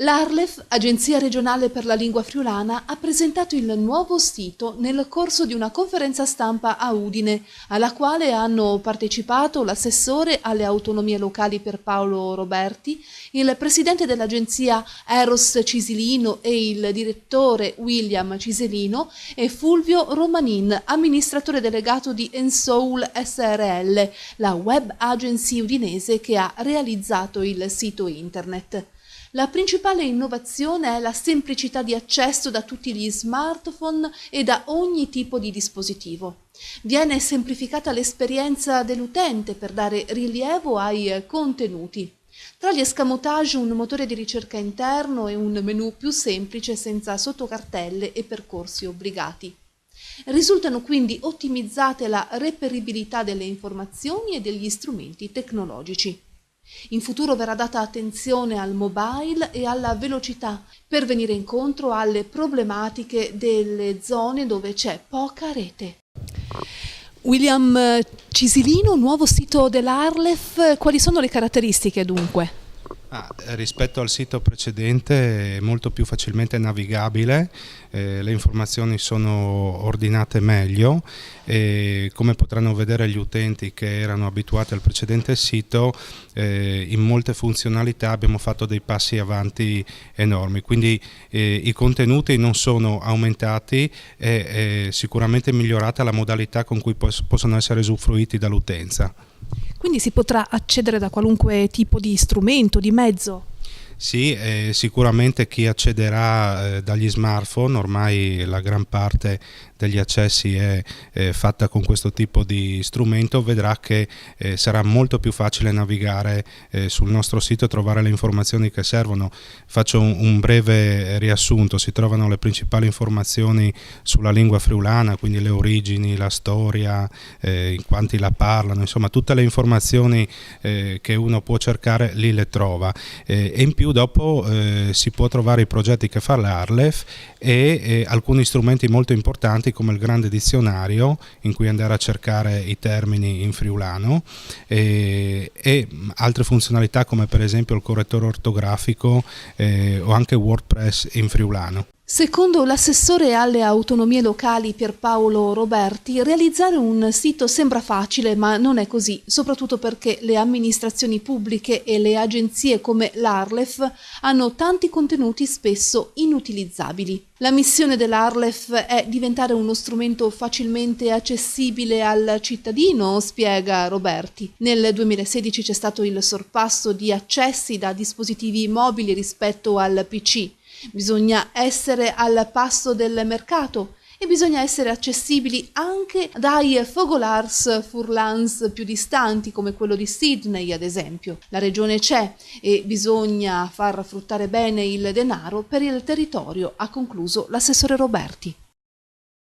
L'Arlef, Agenzia regionale per la lingua friulana, ha presentato il nuovo sito nel corso di una conferenza stampa a Udine, alla quale hanno partecipato l'assessore alle autonomie locali Pierpaolo Roberti, il presidente dell'agenzia Eros Cisilino e il direttore William Ciselino e Fulvio Romanin, amministratore delegato di Ensoul SRL, la web agency udinese che ha realizzato il sito internet. La principale innovazione è la semplicità di accesso da tutti gli smartphone e da ogni tipo di dispositivo. Viene semplificata l'esperienza dell'utente per dare rilievo ai contenuti. Tra gli escamotage un motore di ricerca interno e un menu più semplice senza sottocartelle e percorsi obbligati. Risultano quindi ottimizzate la reperibilità delle informazioni e degli strumenti tecnologici. In futuro verrà data attenzione al mobile e alla velocità per venire incontro alle problematiche delle zone dove c'è poca rete. William Cisilino, nuovo sito dell'Arlef, quali sono le caratteristiche dunque? Rispetto al sito precedente è molto più facilmente navigabile, le informazioni sono ordinate meglio e come potranno vedere gli utenti che erano abituati al precedente sito, in molte funzionalità abbiamo fatto dei passi avanti enormi, quindi i contenuti non sono aumentati e sicuramente migliorata la modalità con cui possono essere usufruiti dall'utenza. Quindi si potrà accedere da qualunque tipo di strumento, di mezzo? Sì, sicuramente chi accederà dagli smartphone, ormai la gran parte degli accessi è fatta con questo tipo di strumento, vedrà che sarà molto più facile navigare sul nostro sito e trovare le informazioni che servono. Faccio un breve riassunto: si trovano le principali informazioni sulla lingua friulana, quindi le origini, la storia, in quanti la parlano, insomma tutte le informazioni che uno può cercare lì le trova, e in più dopo si può trovare i progetti che fa l'Arlef e alcuni strumenti molto importanti come il grande dizionario in cui andare a cercare i termini in friulano e altre funzionalità come per esempio il correttore ortografico o anche WordPress in friulano. Secondo l'assessore alle autonomie locali Pierpaolo Roberti, realizzare un sito sembra facile, ma non è così, soprattutto perché le amministrazioni pubbliche e le agenzie come l'Arlef hanno tanti contenuti spesso inutilizzabili. La missione dell'Arlef è diventare uno strumento facilmente accessibile al cittadino, spiega Roberti. Nel 2016 c'è stato il sorpasso di accessi da dispositivi mobili rispetto al PC. Bisogna essere al passo del mercato e bisogna essere accessibili anche dai fogolars furlans più distanti come quello di Sydney ad esempio. La regione c'è e bisogna far fruttare bene il denaro per il territorio, ha concluso l'assessore Roberti.